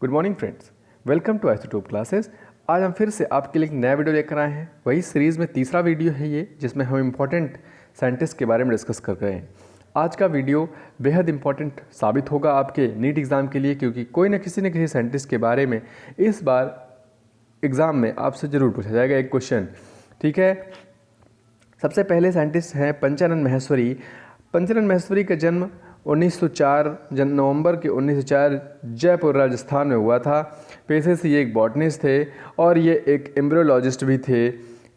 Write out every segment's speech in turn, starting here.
Good morning friends, welcome to Isotope Classes. आज हम फिर से आपके लिए एक नया वीडियो लेकर आए हैं। वही सीरीज़ में तीसरा वीडियो है ये, जिसमें हम इम्पोर्टेंट साइंटिस्ट के बारे में डिस्कस कर रहे हैं। आज का वीडियो बेहद इम्पोर्टेंट साबित होगा आपके नीट एग्ज़ाम के लिए, क्योंकि कोई न किसी साइंटिस्ट के बारे में इस बार एग्ज़ाम में आपसे ज़रूर पूछा जाएगा एक क्वेश्चन। ठीक है, सबसे पहले साइंटिस्ट हैं पंचानन माहेश्वरी। पंचानन माहेश्वरी का जन्म 1904 नवंबर के 1904 जयपुर राजस्थान में हुआ था। पेशे से ये एक बॉटनिस्ट थे और ये एक एम्ब्रियोलॉजिस्ट भी थे।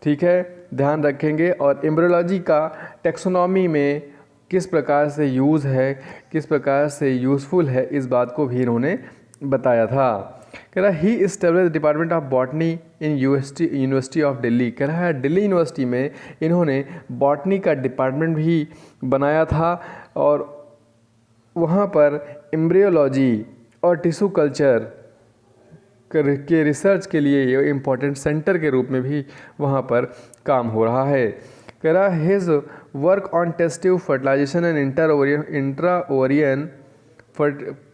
ठीक है, ध्यान रखेंगे। और एम्ब्रियोलॉजी का टेक्सोनॉमी में किस प्रकार से यूज़ है, किस प्रकार से यूज़फुल है, इस बात को भी इन्होंने बताया था। कह रहा ही establish department of botany in university of Delhi. कह रहा है दिल्ली यूनिवर्सिटी में इन्होंने बॉटनी का डिपार्टमेंट भी बनाया था और वहाँ पर एम्ब्रियोलॉजी और टिश्यू कल्चर के रिसर्च के लिए ये इम्पोर्टेंट सेंटर के रूप में भी वहाँ पर काम हो रहा है। कह रहा his work on test tube fertilization and intraovarian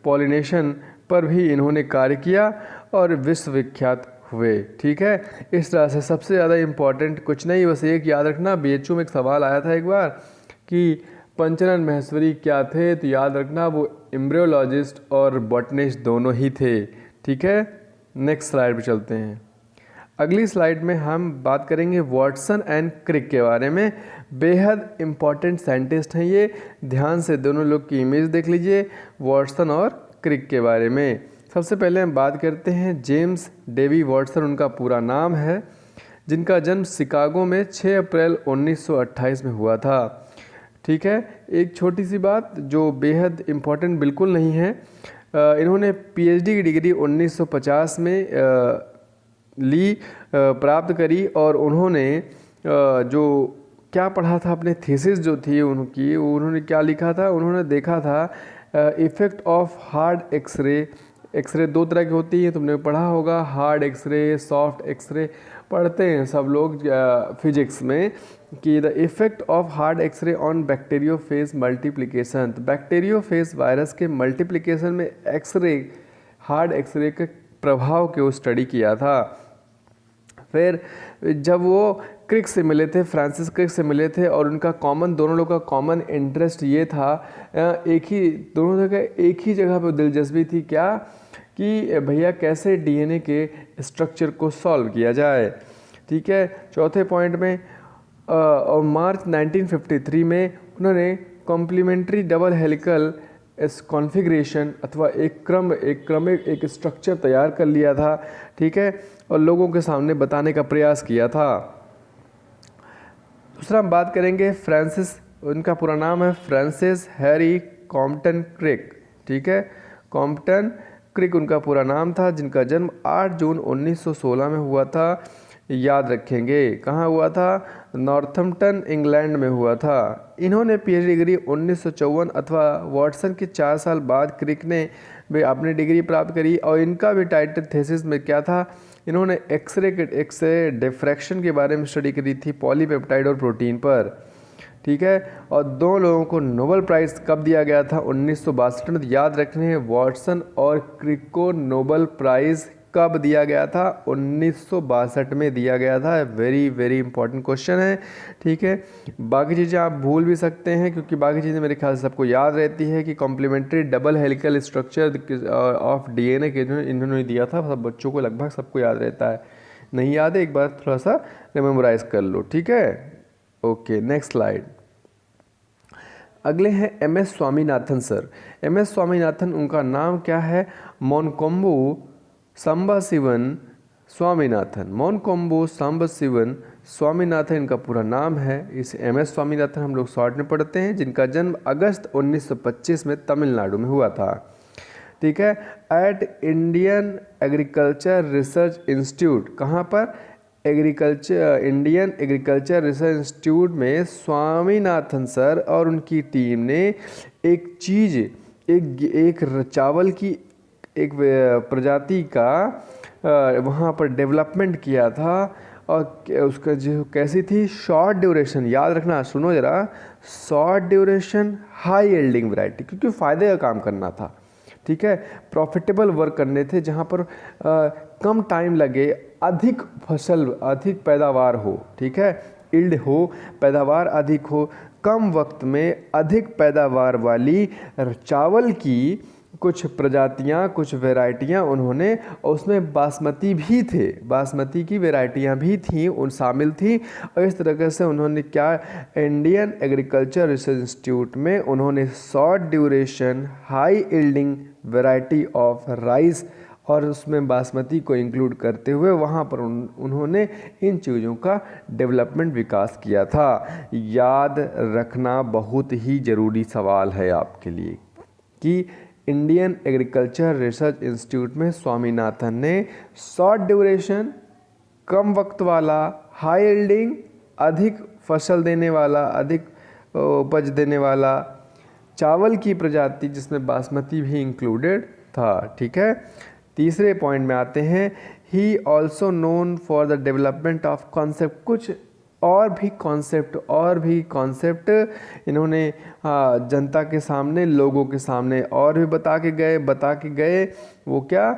pollination पर भी इन्होंने कार्य किया और विश्वविख्यात हुए। ठीक है, इस तरह से सबसे ज़्यादा इम्पोर्टेंट कुछ नहीं, बस एक याद रखना, बीएचयू में एक सवाल आया था एक बार कि पंचानन माहेश्वरी क्या थे, तो याद रखना वो एम्ब्रियोलॉजिस्ट और बॉटनिस्ट दोनों ही थे। ठीक है, नेक्स्ट स्लाइड पे चलते हैं। अगली स्लाइड में हम बात करेंगे वाटसन एंड क्रिक के बारे में। बेहद इम्पॉर्टेंट साइंटिस्ट हैं ये, ध्यान से दोनों लोग की इमेज देख लीजिए, वाटसन और क्रिक के बारे में। सबसे पहले हम बात करते हैं जेम्स डेवी वाटसन, उनका पूरा नाम है, जिनका जन्म शिकागो में 6 अप्रैल 1928 में हुआ था। ठीक है, एक छोटी सी बात जो बेहद इम्पॉर्टेंट बिल्कुल नहीं है, इन्होंने पीएचडी की डिग्री 1950 में प्राप्त करी और उन्होंने जो क्या पढ़ा था, अपने थीसिस जो थी उनकी, उन्होंने क्या लिखा था, उन्होंने देखा था इफ़ेक्ट ऑफ हार्ड एक्सरे दो तरह की होती है, तुमने पढ़ा होगा, हार्ड एक्सरे, सॉफ्ट एक्सरे पढ़ते हैं सब लोग फिजिक्स में, कि the effect of hard X-ray on bacteriophage multiplication. तो बैक्टीरियोफेज वायरस के मल्टीप्लिकेशन में एक्सरे, हार्ड एक्सरे के प्रभाव को स्टडी किया था। फिर जब वो क्रिक से मिले थे, फ्रांसिस क्रिक से मिले थे, और उनका दोनों लोग का कॉमन इंटरेस्ट ये था, दोनों जगह एक ही जगह पर दिलचस्पी थी, क्या कि भैया कैसे डीएनए के स्ट्रक्चर को सॉल्व किया जाए। ठीक है, चौथे पॉइंट में और मार्च 1953 में उन्होंने कॉम्प्लीमेंट्री डबल हेलिकल कॉन्फ़िगरेशन अथवा एक स्ट्रक्चर तैयार कर लिया था। ठीक है, और लोगों के सामने बताने का प्रयास किया था। दूसरा हम बात करेंगे फ्रांसिस, उनका पूरा नाम है फ्रांसिस हैरी कॉम्पटन क्रिक। ठीक है, कॉम्पटन क्रिक उनका पूरा नाम था, जिनका जन्म 8 जून 1916 में हुआ था। याद रखेंगे कहाँ हुआ था, नॉर्थम्पटन इंग्लैंड में हुआ था। इन्होंने पीएचडी डिग्री 1954 अथवा वाटसन के 4 साल बाद क्रिक ने भी अपनी डिग्री प्राप्त करी, और इनका भी टाइटल थीसिस में क्या था, इन्होंने एक्सरे डिफ्रैक्शन के बारे में स्टडी करी थी, पॉलीपेप्टाइड और प्रोटीन पर। ठीक है, और दो लोगों को नोबेल प्राइज़ कब दिया गया था, 1962 में। याद रखने हैं वाटसन और क्रिक को नोबेल प्राइज़ कब दिया गया था, 1962 में दिया गया था। वेरी वेरी इंपॉर्टेंट क्वेश्चन है। ठीक है, बाकी चीज़ें आप भूल भी सकते हैं, क्योंकि बाकी चीज़ें मेरे ख्याल से सबको याद रहती है कि complementary double helical structure of DNA के इन्होंने दिया था, सब बच्चों को लगभग सबको याद रहता है। नहीं याद है, एक बार थोड़ा सा मेमोराइज कर लो। ठीक है, ओके, नेक्स्ट स्लाइड। अगले हैं MS Swaminathan sir. MS Swaminathan, उनका नाम क्या है, मोनकोम्बू सांबशिवन स्वामीनाथन। मोनकोम्बू सांबशिवन स्वामीनाथन इनका पूरा नाम है। इस एमएस स्वामीनाथन हम लोग शॉर्ट में पढ़ते हैं, जिनका जन्म अगस्त 1925 में तमिलनाडु में हुआ था। ठीक है, at Indian Agriculture Research Institute, कहाँ पर, इंडियन एग्रीकल्चर रिसर्च इंस्टीट्यूट में स्वामीनाथन सर और उनकी टीम ने एक चावल की एक प्रजाति का वहाँ पर डेवलपमेंट किया था, और उसका जो कैसी थी, शॉर्ट ड्यूरेशन। याद रखना, सुनो ज़रा, short duration high yielding variety, क्योंकि फ़ायदे का काम करना था। ठीक है, प्रॉफिटेबल वर्क करने थे जहाँ पर कम टाइम लगे, अधिक फसल, अधिक पैदावार हो, ठीक है, यील्ड हो, पैदावार अधिक हो, कम वक्त में अधिक पैदावार वाली चावल की कुछ प्रजातियां, कुछ वैरायटियां उन्होंने, और उसमें बासमती भी थे, बासमती की वैरायटियां भी थीं, उन शामिल थी। और इस तरीके से उन्होंने क्या, इंडियन एग्रीकल्चर रिसर्च इंस्टीट्यूट में उन्होंने short duration high yielding variety of rice, और उसमें बासमती को इंक्लूड करते हुए वहाँ पर उन्होंने इन चीज़ों का डेवलपमेंट, विकास किया था। याद रखना बहुत ही ज़रूरी सवाल है आपके लिए कि इंडियन एग्रीकल्चर रिसर्च इंस्टीट्यूट में स्वामीनाथन ने शॉर्ट ड्यूरेशन, कम वक्त वाला, हाई यील्डिंग, अधिक फसल देने वाला, अधिक उपज देने वाला चावल की प्रजाति जिसमें बासमती भी इंक्लूडेड था, ठीक है। तीसरे पॉइंट में आते हैं, he also known for the development of concept, कुछ और भी कॉन्सेप्ट इन्होंने जनता के सामने, लोगों के सामने और भी बता के गए। वो क्या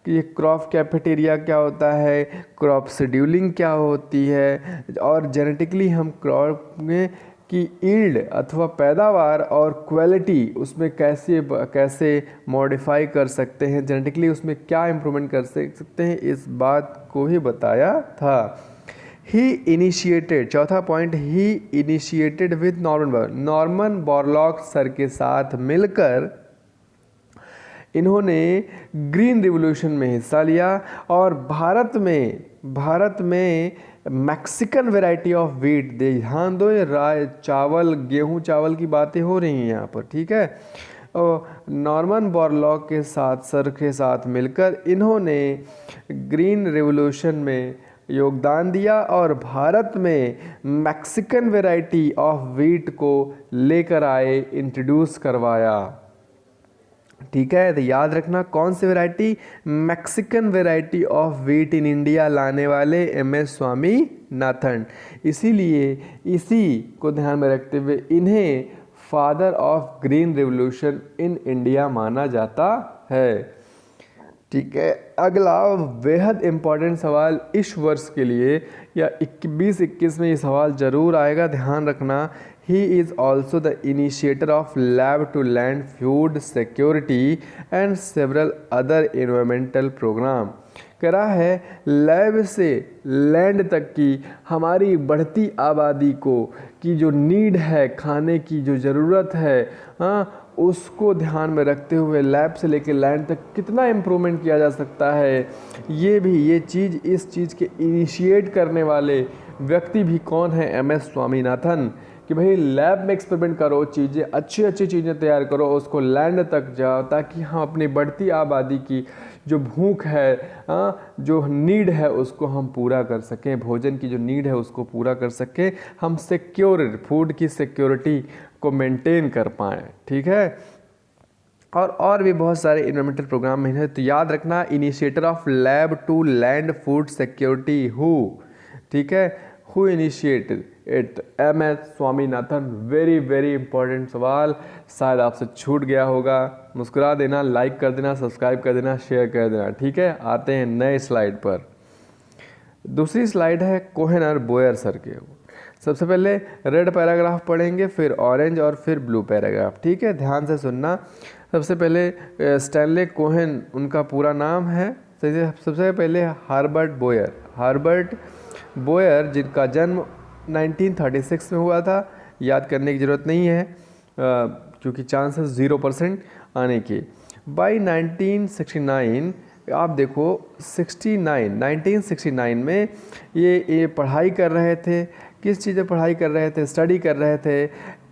कि ये क्रॉप कैफेटेरिया क्या होता है, क्रॉप शेड्यूलिंग क्या होती है, और जेनेटिकली हम क्रॉप में की यील्ड अथवा पैदावार और क्वालिटी उसमें कैसे मॉडिफाई कर सकते हैं, जेनेटिकली उसमें क्या इम्प्रूवमेंट कर सकते हैं, इस बात को ही बताया था। ही इनिशिएटेड, चौथा point, he initiated with Norman Borlaug sir के साथ मिलकर इन्होंने ग्रीन रिवॉल्यूशन में हिस्सा लिया, और भारत में मैक्सिकन वैरायटी ऑफ व्हीट, ध्यान दो, ये चावल, गेहूं चावल की बातें हो रही हैं यहाँ पर, ठीक है। और नॉर्मन बोरलॉग के साथ, सर के साथ मिलकर इन्होंने ग्रीन रिवॉल्यूशन में योगदान दिया और भारत में मैक्सिकन वैरायटी ऑफ व्हीट को लेकर आए, इंट्रोड्यूस करवाया, ठीक है। तो याद रखना कौन सी variety, Mexican variety of wheat in India लाने वाले MS स्वामीनाथन। इसीलिए इसी को ध्यान में रखते हुए इन्हें father of green revolution in India माना जाता है, ठीक है। अगला बेहद इम्पॉर्टेंट सवाल इस वर्ष के लिए या 2021 में ये सवाल जरूर आएगा, ध्यान रखना। He is also the initiator of lab to land food security and several other environmental program. कह रहा है लैब से लैंड तक की हमारी बढ़ती आबादी को की जो नीड है, खाने की जो ज़रूरत है, उसको ध्यान में रखते हुए लैब से लेकर लैंड तक कितना इम्प्रूवमेंट किया जा सकता है, ये चीज़, इस चीज़ के इनिशिएट करने वाले व्यक्ति भी कौन है, MS स्वामीनाथन। कि भाई लैब में एक्सपेरिमेंट करो, चीज़ें अच्छी चीज़ें तैयार करो, उसको लैंड तक जाओ, ताकि हम अपनी बढ़ती आबादी की जो भूख है, जो नीड है, उसको हम पूरा कर सकें, भोजन की जो नीड है उसको पूरा कर सकें, हम सिक्योर फूड की सिक्योरिटी को मेंटेन कर पाएँ, ठीक है। और भी बहुत सारे इन्वायरमेंटल प्रोग्राम में है। तो याद रखना, initiator of lab to land food security who, ठीक है, who initiated it, MS Swaminathan. Very important सवाल, शायद आपसे छूट गया होगा, मुस्कुरा देना, लाइक कर देना, सब्सक्राइब कर देना, शेयर कर देना, ठीक है। आते हैं नए स्लाइड पर। दूसरी स्लाइड है कोहेन और बोयर सर के। सबसे पहले रेड पैराग्राफ पढ़ेंगे, फिर ऑरेंज और फिर ब्लू पैराग्राफ, ठीक है, ध्यान से सुनना। सबसे पहले स्टैनले कोहेन उनका पूरा नाम है। सबसे पहले हार्बर्ट बोयर जिनका जन्म 1936 में हुआ था, याद करने की ज़रूरत नहीं है क्योंकि चांसेस 0% आने के। बाई 1969 आप देखो 1969 में ये पढ़ाई कर रहे थे। किस चीज़ में पढ़ाई कर रहे थे, स्टडी कर रहे थे,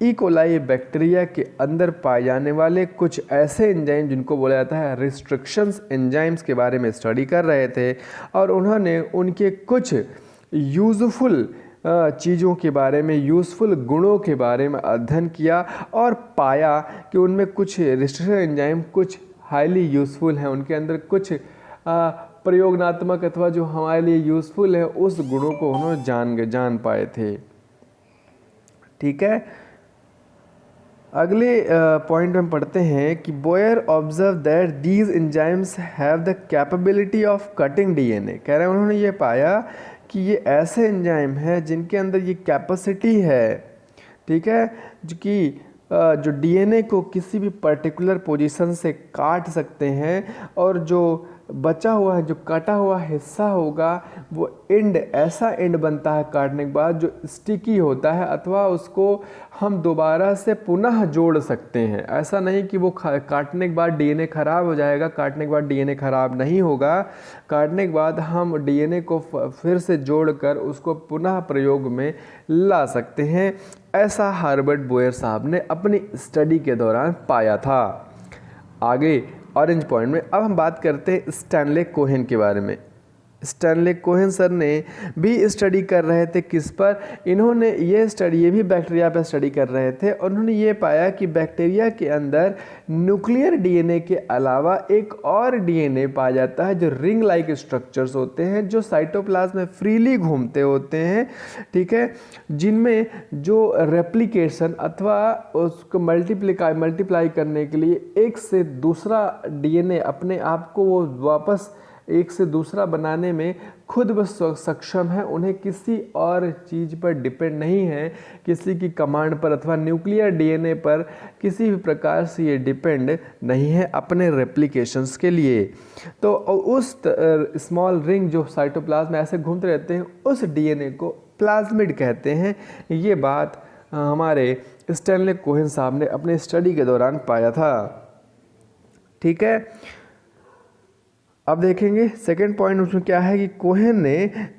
ई कोलाई बैक्टीरिया के अंदर पाए जाने वाले कुछ ऐसे एंजाइम जिनको बोला जाता है रिस्ट्रिक्शंस एंजाइम्स के बारे में स्टडी कर रहे थे, और उन्होंने उनके कुछ यूज़फुल चीज़ों के बारे में, यूज़फुल गुणों के बारे में अध्ययन किया और पाया कि उनमें कुछ रिस्ट्रिक्शन एंजाइम कुछ हाईली यूज़फुल हैं, उनके अंदर कुछ प्रयोगात्मक अथवा जो हमारे लिए यूज़फुल है उस गुणों को उन्होंने जान पाए थे, ठीक है। अगले पॉइंट में पढ़ते हैं कि Boyer observe that these enzymes have the capability of cutting DNA. कह रहे हैं उन्होंने ये पाया कि ये ऐसे एंजाइम है जिनके अंदर ये कैपेसिटी है, ठीक है, जो कि जो डीएनए को किसी भी पर्टिकुलर पोजीशन से काट सकते हैं और जो बचा हुआ है, जो कटा हुआ हिस्सा होगा वो एंड ऐसा एंड बनता है काटने के बाद जो स्टिकी होता है, अथवा उसको हम दोबारा से पुनः जोड़ सकते हैं। ऐसा नहीं कि वो काटने के बाद डीएनए ख़राब हो जाएगा, काटने के बाद डीएनए ख़राब नहीं होगा। काटने के बाद हम डीएनए को फिर से जोड़कर उसको पुनः प्रयोग में ला सकते हैं। ऐसा हर्बर्ट बोयर साहब ने अपनी स्टडी के दौरान पाया था। आगे ऑरेंज पॉइंट में अब हम बात करते हैं स्टैनले कोहेन के बारे में। स्टैनले कोहेन सर ने भी स्टडी कर रहे थे किस पर, इन्होंने ये भी बैक्टीरिया पर स्टडी कर रहे थे और उन्होंने ये पाया कि बैक्टीरिया के अंदर न्यूक्लियर डीएनए के अलावा एक और डीएनए पाया जाता है जो रिंग लाइक स्ट्रक्चर्स होते हैं, जो साइटोप्लाज्म में फ्रीली घूमते होते हैं, ठीक है, जिनमें जो रेप्लिकेशन अथवा उसको मल्टीप्लाई करने के लिए एक से दूसरा डीएनए अपने आप को वो वापस एक से दूसरा बनाने में खुद ब सक्षम है। उन्हें किसी और चीज़ पर डिपेंड नहीं है, किसी की कमांड पर अथवा न्यूक्लियर डीएनए पर किसी भी प्रकार से ये डिपेंड नहीं है अपने रेप्लिकेशंस के लिए। तो उस स्मॉल रिंग जो साइटोप्लाज्म में ऐसे घूमते रहते हैं उस डीएनए को प्लाज्मिड कहते हैं। ये बात हमारे स्टैनले कोहेन साहब ने अपने स्टडी के दौरान पाया था, ठीक है। अब देखेंगे सेकेंड पॉइंट उसमें क्या है कि कोहेन ने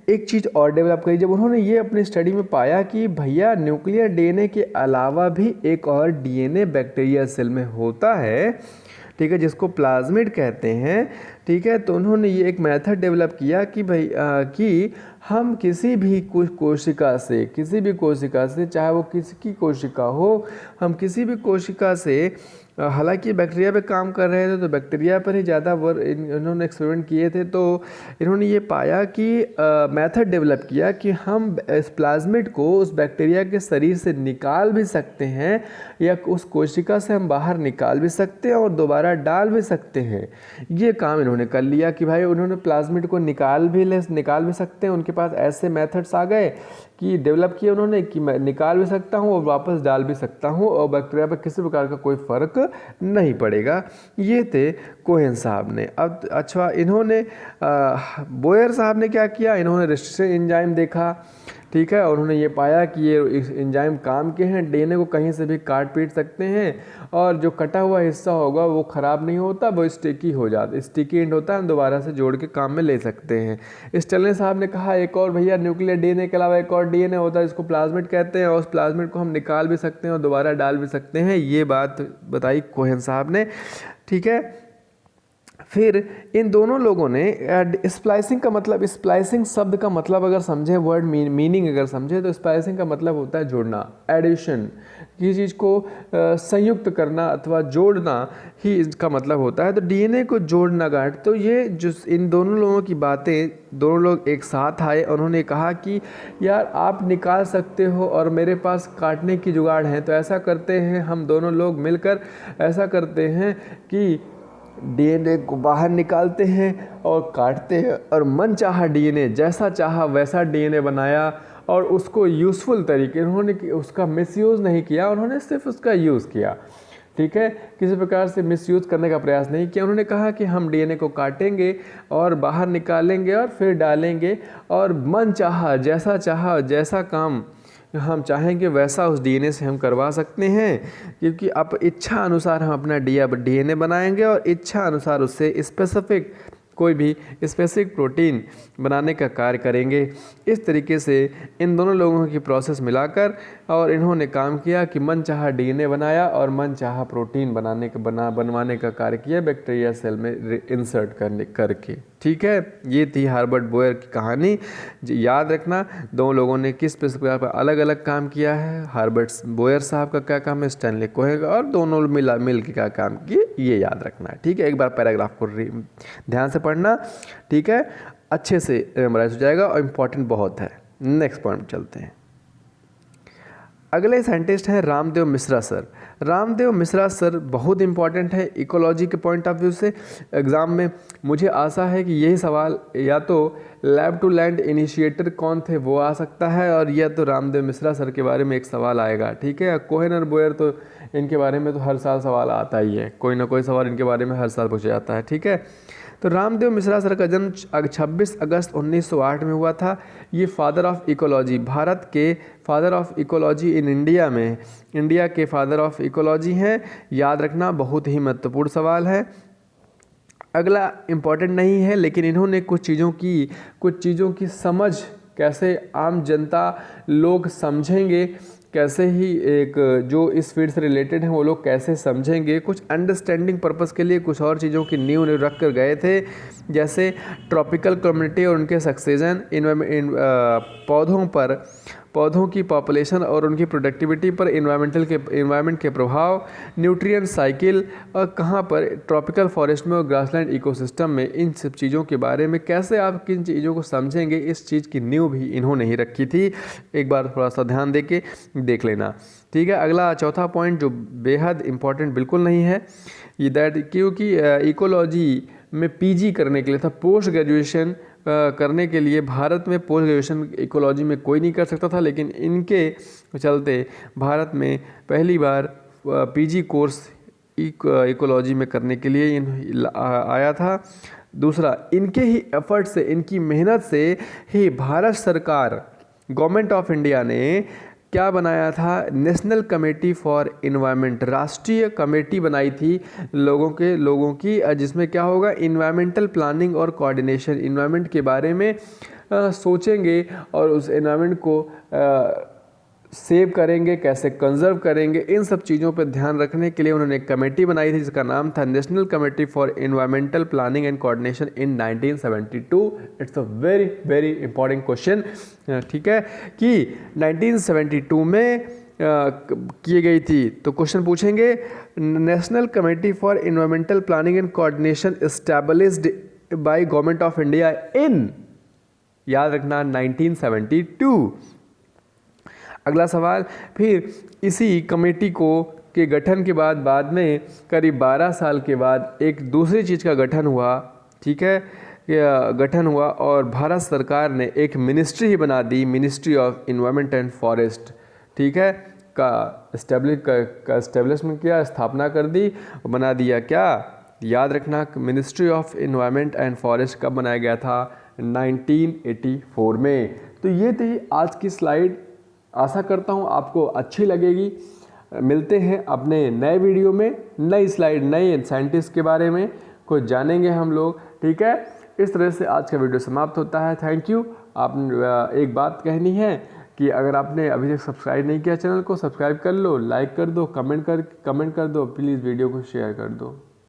एक चीज़ और डेवलप करी। जब उन्होंने ये अपनी स्टडी में पाया कि भैया न्यूक्लियर डीएनए के अलावा भी एक और डीएनए बैक्टीरिया सेल में होता है, ठीक है, जिसको प्लाज्मिड कहते हैं, ठीक है, तो उन्होंने ये एक मेथड डेवलप किया कि भाई कि हम किसी भी कोशिका से चाहे वो किसकी कोशिका हो, हम किसी भी कोशिका से, हालांकि बैक्टीरिया पे काम कर रहे थे तो बैक्टीरिया पर ही ज़्यादा इन्होंने एक्सपेरिमेंट किए थे, तो इन्होंने ये पाया कि मेथड डेवलप किया कि हम इस प्लाज्मिड को उस बैक्टीरिया के शरीर से निकाल भी सकते हैं या उस कोशिका से हम बाहर निकाल भी सकते हैं और दोबारा डाल भी सकते हैं। ये काम इन्होंने कर लिया कि भाई उन्होंने प्लाज्मिड को निकाल भी सकते हैं। उनके पास ऐसे मेथड्स आ गए कि डेवलप किया उन्होंने कि मैं निकाल भी सकता हूँ और वापस डाल भी सकता हूँ और बैक्टीरिया पर किसी प्रकार का कोई फ़र्क नहीं पड़ेगा। ये थे कोहेन साहब ने। अब अच्छा, इन्होंने बोयर साहब ने क्या किया, इन्होंने रेस्ट्रिक्शन एंजाइम देखा, ठीक है, और उन्होंने ये पाया कि ये एंजाइम काम के हैं, डीएनए को कहीं से भी काट पीट सकते हैं और जो कटा हुआ हिस्सा होगा वो ख़राब नहीं होता, वो स्टिकी हो जाता, स्टिकी एंड होता है, हम दोबारा से जोड़ के काम में ले सकते हैं। स्टैनले साहब ने कहा एक और भैया न्यूक्लियर डीएनए के अलावा एक और डीएनए होता है जिसको प्लाज्मिड कहते हैं और उस प्लाज्मिड को हम निकाल भी सकते हैं और दोबारा डाल भी सकते हैं। ये बात बताई कोहेन साहब ने, ठीक है। फिर इन दोनों लोगों ने स्प्लाइसिंग का मतलब, स्प्लाइसिंग शब्द का मतलब अगर समझे, वर्ड मीनिंग अगर समझे, तो स्प्लाइसिंग का मतलब होता है जोड़ना, एडिशन, किसी चीज़ को संयुक्त करना अथवा जोड़ना ही इसका मतलब होता है। तो डीएनए को जोड़ना गांठ, तो ये जो इन दोनों लोगों की बातें, दोनों लोग एक साथ आए, उन्होंने कहा कि यार आप निकाल सकते हो और मेरे पास काटने की जुगाड़ है, तो ऐसा करते हैं हम दोनों लोग मिलकर ऐसा करते हैं कि डीएनए को बाहर निकालते हैं और काटते हैं और मन चाहा डीएनए, जैसा चाहा वैसा डीएनए बनाया और उसको यूज़फुल तरीके, उन्होंने उसका मिसयूज़ नहीं किया, उन्होंने सिर्फ उसका यूज़ किया, ठीक है, किसी प्रकार से मिसयूज़ करने का प्रयास नहीं किया। उन्होंने कहा कि हम डीएनए को काटेंगे और बाहर निकालेंगे और फिर डालेंगे और मन चाहा, जैसा काम हम चाहेंगे वैसा उस डीएनए से हम करवा सकते हैं, क्योंकि अब इच्छा अनुसार हम अपना डीएनए बनाएंगे और इच्छा अनुसार उससे स्पेसिफिक कोई भी स्पेसिफिक प्रोटीन बनाने का कार्य करेंगे। इस तरीके से इन दोनों लोगों की प्रोसेस मिलाकर और इन्होंने काम किया कि मन चाहा डीएनए बनाया और मन चाहा प्रोटीन बनवाने का कार्य किया बैक्टीरिया सेल में इंसर्ट करके, ठीक है। ये थी हर्बर्ट बोयर की कहानी। याद रखना दोनों लोगों ने किस प्रकार पर अलग अलग काम किया है, हर्बर्ट बोयर साहब का क्या काम है, स्टैनले कोहेन, और दोनों मिल के क्या काम किए, ये याद रखना है, ठीक है। एक बार पैराग्राफ को ध्यान से पढ़ना, ठीक है, अच्छे से मेमोराइज हो जाएगा और इम्पॉर्टेंट बहुत है। नेक्स्ट पॉइंट चलते हैं। अगले साइंटिस्ट हैं रामदेव मिश्रा सर। रामदेव मिश्रा सर बहुत इंपॉर्टेंट है इकोलॉजी के पॉइंट ऑफ व्यू से। एग्ज़ाम में मुझे आशा है कि यही सवाल या तो लैब टू लैंड इनिशिएटर कौन थे वो आ सकता है, और या तो रामदेव मिश्रा सर के बारे में एक सवाल आएगा। ठीक है, कोहेन और बोयर तो इनके बारे में तो हर साल सवाल आता ही है, कोई ना कोई सवाल इनके बारे में हर साल पूछा जाता है। ठीक है, तो रामदेव मिश्रा सर का जन्म 26 अगस्त 1908 में हुआ था। ये फादर ऑफ इकोलॉजी, भारत के father of ecology in India में, इंडिया के फादर ऑफ इकोलॉजी हैं। याद रखना, बहुत ही महत्वपूर्ण सवाल है। अगला इम्पॉर्टेंट नहीं है, लेकिन इन्होंने कुछ चीज़ों की समझ, कैसे आम जनता लोग समझेंगे, कैसे ही एक जो इस फील्ड से रिलेटेड हैं वो लोग कैसे समझेंगे, कुछ अंडरस्टैंडिंग पर्पस के लिए कुछ और चीज़ों की नींव रख कर गए थे, जैसे ट्रॉपिकल कम्युनिटी और उनके सक्सेशन, पौधों की पॉपुलेशन और उनकी प्रोडक्टिविटी पर इन्वायरमेंट के प्रभाव, न्यूट्रिएंट साइकिल, और कहाँ पर ट्रॉपिकल फॉरेस्ट में और ग्रासलैंड इकोसिस्टम में, इन सब चीज़ों के बारे में कैसे आप किन चीज़ों को समझेंगे, इस चीज़ की नींव भी इन्होंने ही रखी थी। एक बार थोड़ा सा ध्यान दे के देख लेना। ठीक है, अगला चौथा पॉइंट जो बेहद इम्पॉर्टेंट बिल्कुल नहीं है, ये दैट क्योंकि इकोलॉजी में पीजी करने के लिए था, पोस्ट ग्रेजुएशन करने के लिए भारत में पोस्ट ग्रेजुएशन इकोलॉजी में कोई नहीं कर सकता था, लेकिन इनके चलते भारत में पहली बार पीजी कोर्स इकोलॉजी में करने के लिए आया था। दूसरा, इनके ही एफर्ट से, इनकी मेहनत से ही भारत सरकार, गवर्नमेंट ऑफ इंडिया ने क्या बनाया था, नेशनल कमेटी फॉर इन्वायरमेंट, राष्ट्रीय कमेटी बनाई थी लोगों की, जिसमें क्या होगा, इन्वायरमेंटल प्लानिंग और कोऑर्डिनेशन, इन्वायरमेंट के बारे में सोचेंगे और उस इन्वायरमेंट को सेव करेंगे, कैसे कंजर्व करेंगे, इन सब चीज़ों पर ध्यान रखने के लिए उन्होंने एक कमेटी बनाई थी जिसका नाम था national committee for environmental planning and coordination in 1972। It's a very very important question. ठीक है, कि 1972 में की गई थी। तो क्वेश्चन पूछेंगे, national committee for environmental planning and coordination established by government of India in, याद रखना, 1972। अगला सवाल, फिर इसी कमेटी के गठन के बाद में करीब 12 साल के बाद एक दूसरी चीज़ का गठन हुआ। ठीक है, गठन हुआ और भारत सरकार ने एक मिनिस्ट्री ही बना दी, ministry of environment and forest. ठीक है, का एस्टेब्लिशमेंट किया, स्थापना कर दी, बना दिया क्या, याद रखना, ministry of environment and forest कब बनाया गया था, 1984 में। तो ये थी आज की स्लाइड, आशा करता हूँ आपको अच्छी लगेगी। मिलते हैं अपने नए वीडियो में, नई स्लाइड, नए साइंटिस्ट के बारे में कुछ जानेंगे हम लोग। ठीक है, इस तरह से आज का वीडियो समाप्त होता है। Thank you. आप एक बात कहनी है कि अगर आपने अभी तक सब्सक्राइब नहीं किया चैनल को, सब्सक्राइब कर लो, लाइक कर दो, कमेंट कर दो, प्लीज़ वीडियो को शेयर कर दो।